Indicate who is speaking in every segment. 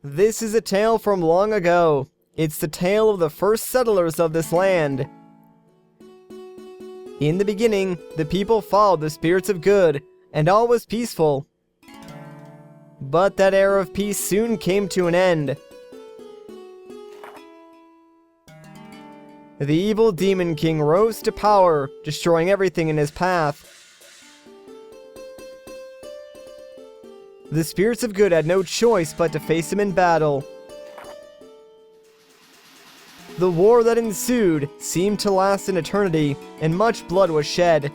Speaker 1: This is a tale from long ago. It's the tale of the first settlers of this land. In the beginning, the people followed the spirits of good, and all was peaceful. But that era of peace soon came to an end. The evil Demon King rose to power, destroying everything in his path. The spirits of good had no choice but to face him in battle. The war that ensued seemed to last an eternity, and much blood was shed.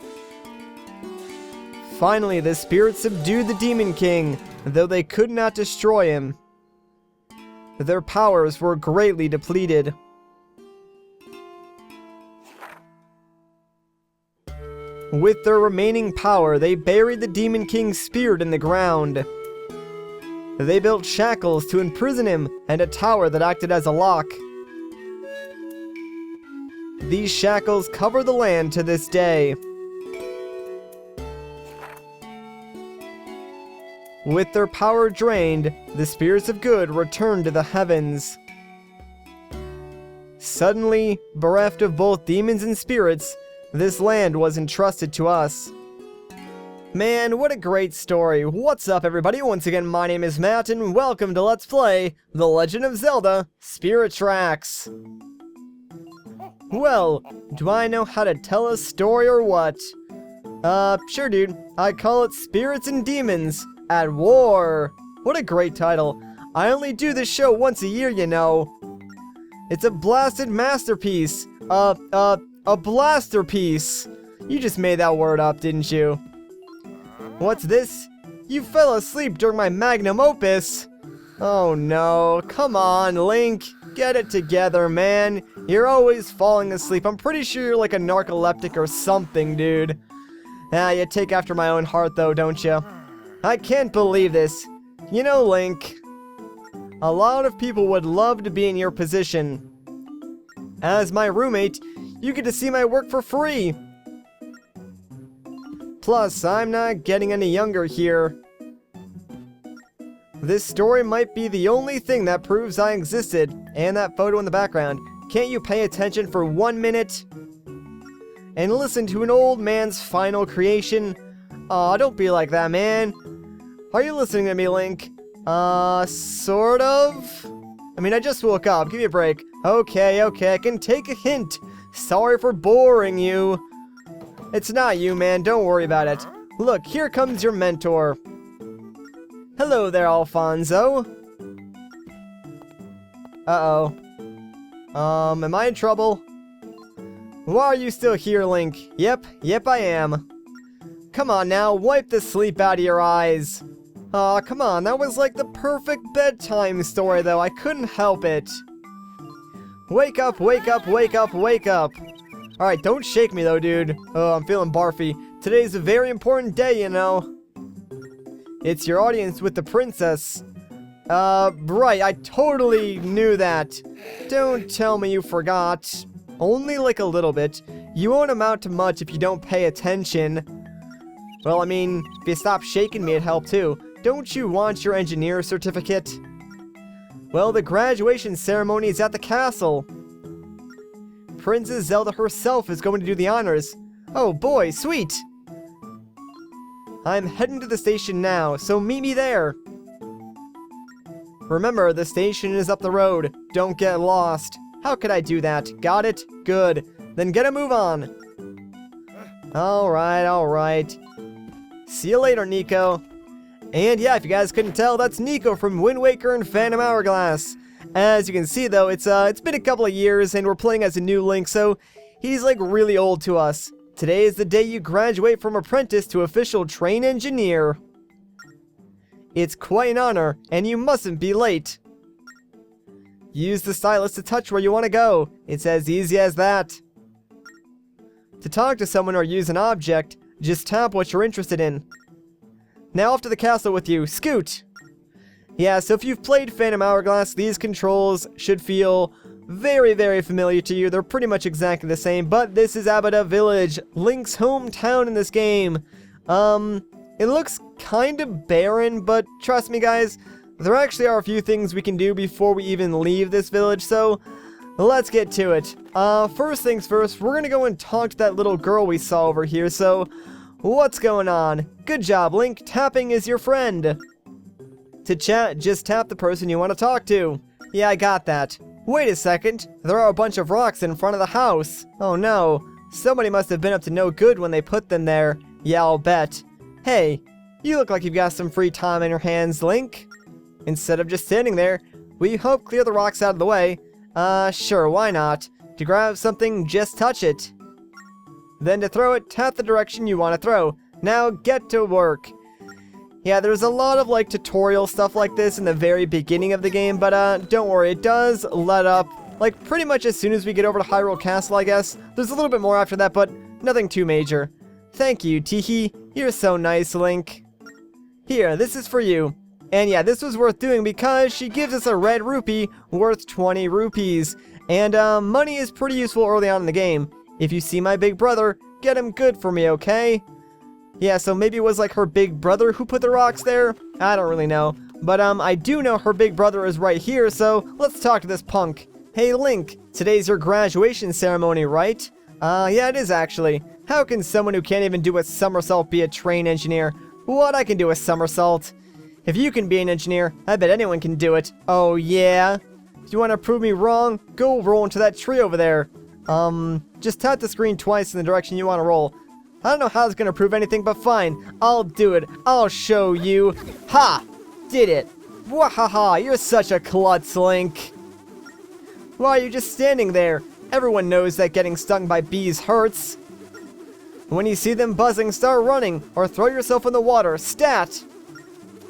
Speaker 1: Finally, the spirits subdued the Demon King, though they could not destroy him. Their powers were greatly depleted. With their remaining power, they buried the Demon King's spirit in the ground. They built shackles to imprison him, and a tower that acted as a lock. These shackles cover the land to this day. With their power drained, the spirits of good returned to the heavens. Suddenly, bereft of both demons and spirits, this land was entrusted to us. Man, what a great story. What's up, everybody? Once again, my name is Matt, and welcome to Let's Play The Legend of Zelda Spirit Tracks. Well, do I know how to tell a story or what? Sure dude. I call it Spirits and Demons at War. What a great title. I only do this show once a year, you know. It's a blasted masterpiece. A blaster piece. You just made that word up, didn't you? What's this? You fell asleep during my magnum opus. Oh no, come on, Link. Get it together, man. You're always falling asleep. I'm pretty sure you're like a narcoleptic or something, dude. You take after my own heart though, don't you? I can't believe this. You know, Link, a lot of people would love to be in your position. As my roommate, you get to see my work for free. Plus, I'm not getting any younger here. This story might be the only thing that proves I existed, and that photo in the background. Can't you pay attention for 1 minute? And listen to an old man's final creation? Aw, don't be like that, man. Are you listening to me, Link? Sort of? I mean, I just woke up. Give me a break. Okay, I can take a hint. Sorry for boring you. It's not you, man. Don't worry about it. Look, here comes your mentor. Hello there, Alfonzo. Uh-oh. Am I in trouble? Why are you still here, Link? Yep, I am. Come on now, wipe the sleep out of your eyes. Aw, come on, that was like the perfect bedtime story, though. I couldn't help it. Wake up, wake up, wake up, wake up. Alright, don't shake me though, dude. Oh, I'm feeling barfy. Today's a very important day, you know. It's your audience with the princess. Right, I totally knew that. Don't tell me you forgot. Only like a little bit. You won't amount to much if you don't pay attention. Well, I mean, if you stop shaking me, it'd help too. Don't you want your engineer certificate? Well, the graduation ceremony is at the castle. Princess Zelda herself is going to do the honors. Oh boy, sweet! I'm heading to the station now, so meet me there. Remember, the station is up the road. Don't get lost. How could I do that? Got it? Good. Then get a move on. Alright. See you later, Nico. And yeah, if you guys couldn't tell, that's Nico from Wind Waker and Phantom Hourglass. As you can see though, it's been a couple of years and we're playing as a new Link, so he's like really old to us. Today is the day you graduate from apprentice to official train engineer. It's quite an honor, and you mustn't be late. Use the stylus to touch where you want to go. It's as easy as that. To talk to someone or use an object, just tap what you're interested in. Now off to the castle with you. Scoot! Yeah, so if you've played Phantom Hourglass, these controls should feel very, very familiar to you. They're pretty much exactly the same, but this is Abada Village, Link's hometown in this game. It looks kind of barren, but trust me guys, there actually are a few things we can do before we even leave this village, so let's get to it. First things first, we're gonna go and talk to that little girl we saw over here, so what's going on? Good job, Link. Tapping is your friend. To chat, just tap the person you want to talk to. Yeah, I got that. Wait a second, there are a bunch of rocks in front of the house. Oh no, somebody must have been up to no good when they put them there. Yeah, I'll bet. Hey, you look like you've got some free time in your hands, Link. Instead of just standing there, will you help clear the rocks out of the way? Sure, why not? To grab something, just touch it. Then to throw it, tap the direction you want to throw. Now get to work. Yeah, there's a lot of like tutorial stuff like this in the very beginning of the game, but don't worry, it does let up, like pretty much as soon as we get over to Hyrule Castle, I guess. There's a little bit more after that, but nothing too major. Thank you, Teehee. You're so nice, Link. Here, this is for you. And yeah, this was worth doing because she gives us a red rupee worth 20 rupees. And money is pretty useful early on in the game. If you see my big brother, get him good for me, okay? Yeah, so maybe it was like her big brother who put the rocks there? I don't really know. But I do know her big brother is right here, so let's talk to this punk. Hey Link, today's your graduation ceremony, right? Yeah, it is actually. How can someone who can't even do a somersault be a train engineer? What, I can do a somersault? If you can be an engineer, I bet anyone can do it. Oh yeah? If you want to prove me wrong, go roll into that tree over there. Just tap the screen twice in the direction you want to roll. I don't know how it's gonna prove anything, but fine. I'll do it. I'll show you. Ha! Did it. Wahaha, you're such a klutz, Link. Why are you just standing there? Everyone knows that getting stung by bees hurts. When you see them buzzing, start running, or throw yourself in the water. Stat!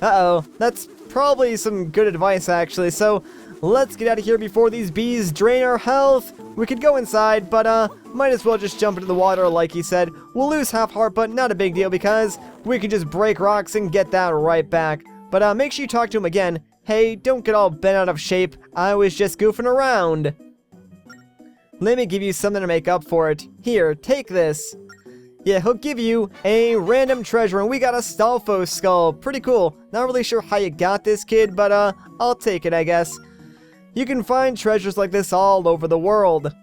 Speaker 1: Uh-oh, that's probably some good advice, actually, so let's get out of here before these bees drain our health. We could go inside, but might as well just jump into the water like he said. We'll lose half heart, but not a big deal because we could just break rocks and get that right back. But make sure you talk to him again. Hey, don't get all bent out of shape. I was just goofing around. Let me give you something to make up for it. Here, take this. Yeah, he'll give you a random treasure, and we got a Stalfos skull. Pretty cool. Not really sure how you got this, kid, but I'll take it, I guess. You can find treasures like this all over the world.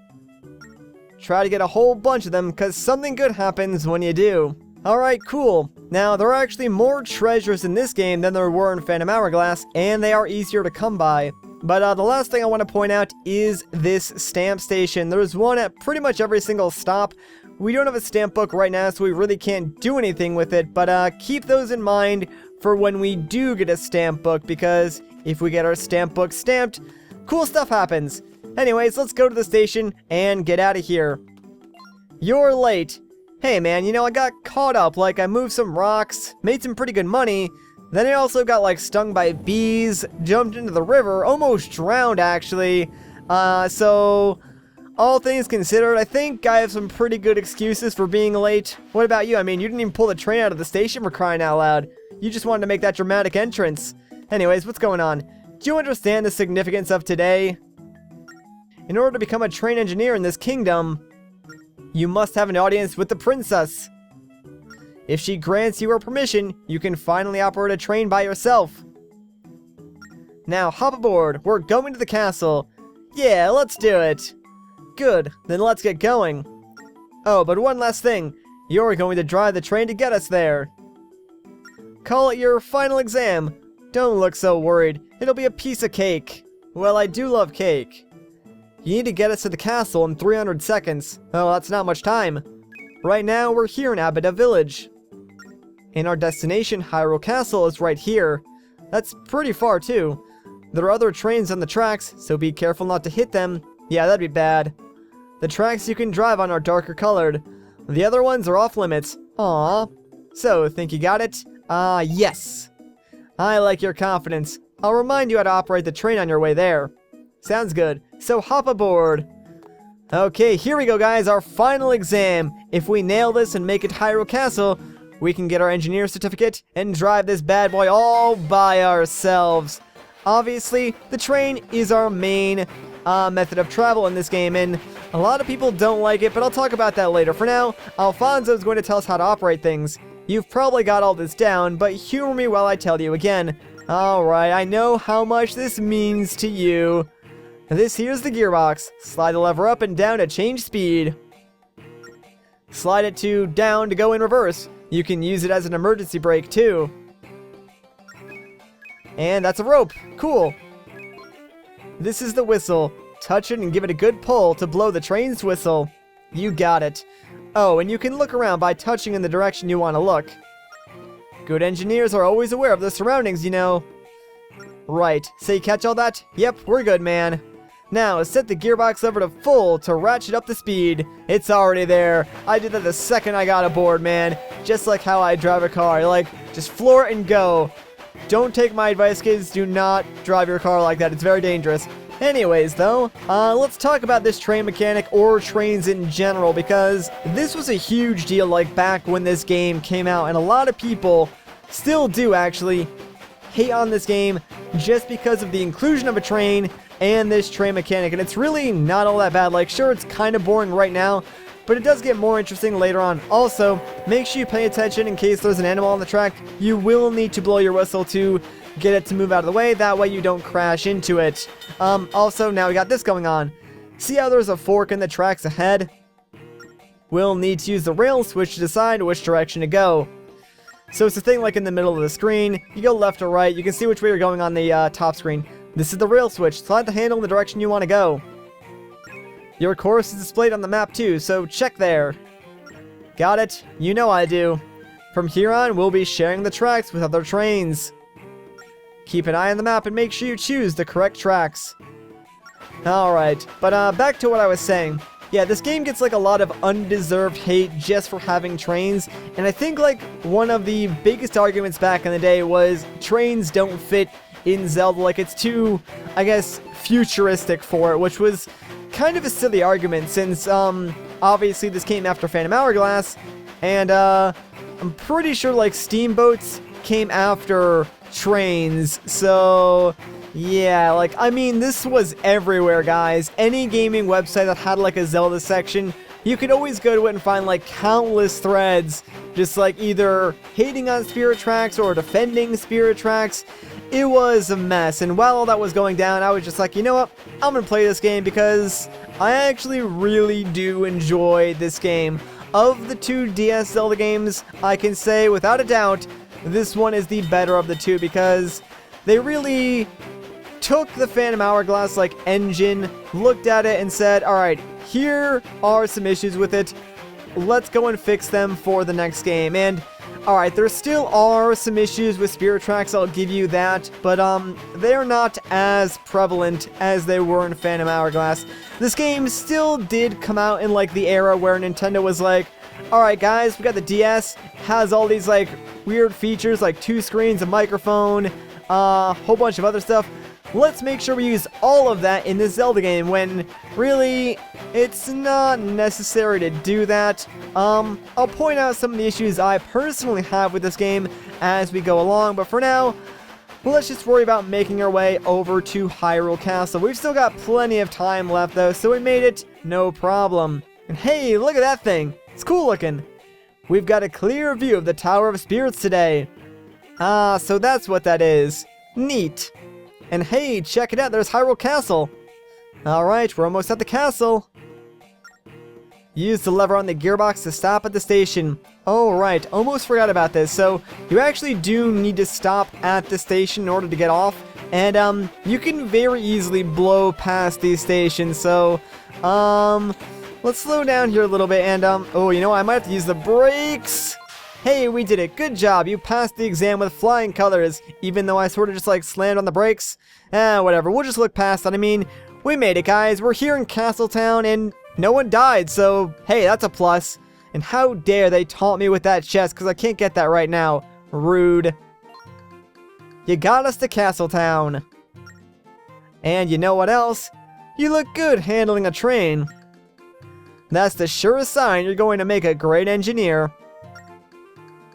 Speaker 1: Try to get a whole bunch of them, because something good happens when you do. Alright, cool. Now, there are actually more treasures in this game than there were in Phantom Hourglass, and they are easier to come by. But the last thing I want to point out is this stamp station. There's one at pretty much every single stop. We don't have a stamp book right now, so we really can't do anything with it, but keep those in mind for when we do get a stamp book, because if we get our stamp book stamped, cool stuff happens. Anyways, let's go to the station and get out of here. You're late. Hey man, you know, I got caught up, like I moved some rocks, made some pretty good money, then I also got like stung by bees, jumped into the river, almost drowned actually, so all things considered, I think I have some pretty good excuses for being late. What about you? I mean, you didn't even pull the train out of the station for crying out loud. You just wanted to make that dramatic entrance. Anyways, what's going on? Do you understand the significance of today? In order to become a train engineer in this kingdom, you must have an audience with the princess. If she grants you her permission, you can finally operate a train by yourself. Now hop aboard, we're going to the castle. Yeah, let's do it. Good, then let's get going. Oh, but one last thing. You're going to drive the train to get us there. Call it your final exam. Don't look so worried. It'll be a piece of cake. Well, I do love cake. You need to get us to the castle in 300 seconds. Oh, that's not much time. Right now, we're here in Abada Village. And our destination, Hyrule Castle, is right here. That's pretty far, too. There are other trains on the tracks, so be careful not to hit them. Yeah, that'd be bad. The tracks you can drive on are darker colored. The other ones are off limits. Aww. So, think you got it? Yes. I like your confidence. I'll remind you how to operate the train on your way there. Sounds good. So hop aboard. Okay, here we go guys, our final exam. If we nail this and make it to Hyrule Castle, we can get our engineer certificate and drive this bad boy all by ourselves. Obviously, the train is our main method of travel in this game, and a lot of people don't like it, but I'll talk about that later. For now, Alfonso is going to tell us how to operate things. You've probably got all this down, but humor me while I tell you again. Alright, I know how much this means to you. This here's the gearbox. Slide the lever up and down to change speed. Slide it to down to go in reverse. You can use it as an emergency brake too. And that's a rope. Cool. This is the whistle. Touch it and give it a good pull to blow the train's whistle. You got it. Oh, and you can look around by touching in the direction you want to look. Good engineers are always aware of their surroundings, you know. Right, so you catch all that? Yep, we're good, man. Now, set the gearbox lever to full to ratchet up the speed. It's already there. I did that the second I got aboard, man. Just like how I drive a car. Like, just floor it and go. Don't take my advice, kids. Do not drive your car like that. It's very dangerous. Anyways, though, let's talk about this train mechanic or trains in general, because this was a huge deal, like, back when this game came out, and a lot of people still do, actually, hate on this game just because of the inclusion of a train and this train mechanic, and it's really not all that bad. Like, sure, it's kind of boring right now, but it does get more interesting later on. Also, make sure you pay attention in case there's an animal on the track. You will need to blow your whistle to get it to move out of the way, that way you don't crash into it. Also, now we got this going on. See how there's a fork in the tracks ahead? We'll need to use the rail switch to decide which direction to go. So it's a thing like in the middle of the screen. You go left or right, you can see which way you're going on the top screen. This is the rail switch. Slide the handle in the direction you want to go. Your course is displayed on the map too, so check there. Got it? You know I do. From here on, we'll be sharing the tracks with other trains. Keep an eye on the map and make sure you choose the correct tracks. Alright, but back to what I was saying. Yeah, this game gets like a lot of undeserved hate just for having trains, and I think like one of the biggest arguments back in the day was trains don't fit in Zelda, like it's too, I guess, futuristic for it, which was kind of a silly argument since obviously this came after Phantom Hourglass, and I'm pretty sure like steamboats came after trains, so yeah, like, I mean, this was everywhere, guys. Any gaming website that had like a Zelda section, you could always go to it and find like countless threads just like either hating on Spirit Tracks or defending Spirit Tracks. It was a mess, and while all that was going down, I was just like, you know what, I'm gonna play this game because I actually really do enjoy this game. Of the two DS Zelda games, I can say without a doubt this one is the better of the two, because they really took the Phantom Hourglass like engine, looked at it and said, alright, here are some issues with it, let's go and fix them for the next game. And alright, there still are some issues with Spirit Tracks, I'll give you that, but they're not as prevalent as they were in Phantom Hourglass. This game still did come out in like the era where Nintendo was like, alright guys, we got the DS, has all these like weird features like 2 screens, a microphone, a whole bunch of other stuff. Let's make sure we use all of that in this Zelda game, when really it's not necessary to do that. I'll point out some of the issues I personally have with this game as we go along, but for now, let's just worry about making our way over to Hyrule Castle. We've still got plenty of time left though, so we made it no problem. And hey, look at that thing! It's cool looking! We've got a clear view of the Tower of Spirits today. Ah, so that's what that is. Neat. And hey, check it out, there's Hyrule Castle. Alright, we're almost at the castle. Use the lever on the gearbox to stop at the station. Oh right, almost forgot about this. So, you actually do need to stop at the station in order to get off. And, you can very easily blow past these stations. So, let's slow down here a little bit and, oh, you know what? I might have to use the brakes. Hey, we did it. Good job. You passed the exam with flying colors, even though I sort of just like slammed on the brakes. Whatever. We'll just look past that. I mean, we made it, guys. We're here in Castletown and no one died, so hey, that's a plus. And how dare they taunt me with that chest, because I can't get that right now. Rude. You got us to Castletown. And you know what else? You look good handling a train. That's the surest sign you're going to make a great engineer.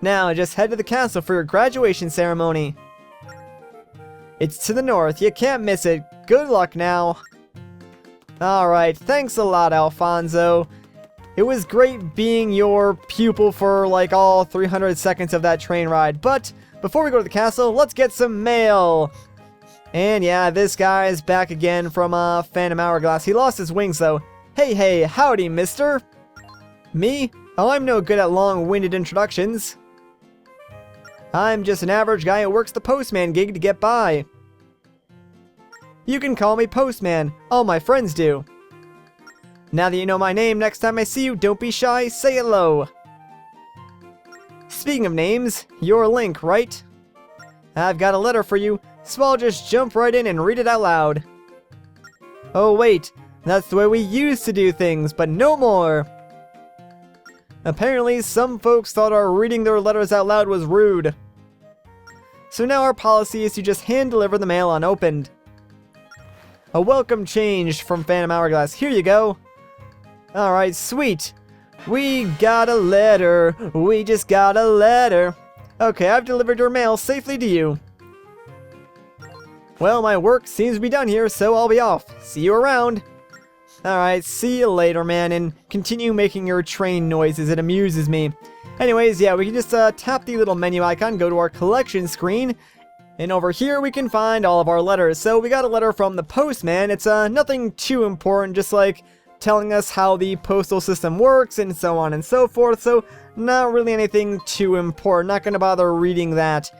Speaker 1: Now, just head to the castle for your graduation ceremony. It's to the north, you can't miss it. Good luck now. Alright, thanks a lot, Alfonzo. It was great being your pupil for like all 300 seconds of that train ride, but before we go to the castle, let's get some mail. And yeah, this guy's back again from Phantom Hourglass. He lost his wings though. Hey, howdy, mister. Me? Oh, I'm no good at long-winded introductions. I'm just an average guy who works the postman gig to get by. You can call me Postman. All my friends do. Now that you know my name, next time I see you, don't be shy, say hello. Speaking of names, you're Link, right? I've got a letter for you, so I'll just jump right in and read it out loud. Oh wait, that's the way we used to do things, but no more. Apparently, some folks thought our reading their letters out loud was rude. So now our policy is to just hand-deliver the mail unopened. A welcome change from Phantom Hourglass. Here you go. Alright, sweet. We got a letter. We just got a letter. Okay, I've delivered your mail safely to you. Well, my work seems to be done here, so I'll be off. See you around. Alright, see you later, man, and continue making your train noises. It amuses me. Anyways, yeah, we can just tap the little menu icon, go to our collection screen, and over here we can find all of our letters. So we got a letter from the postman. It's nothing too important, just like telling us how the postal system works and so on and so forth. So not really anything too important. Not gonna bother reading that.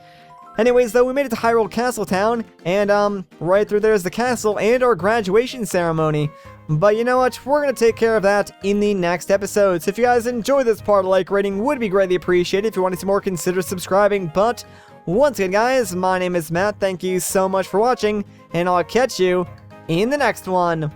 Speaker 1: Anyways, though, we made it to Hyrule Castle town, and right through there is the castle and our graduation ceremony. But you know what? We're going to take care of that in the next episode. So if you guys enjoyed this part, a like rating would be greatly appreciated. If you want to see more, consider subscribing. But once again, guys, my name is Matt. Thank you so much for watching, and I'll catch you in the next one.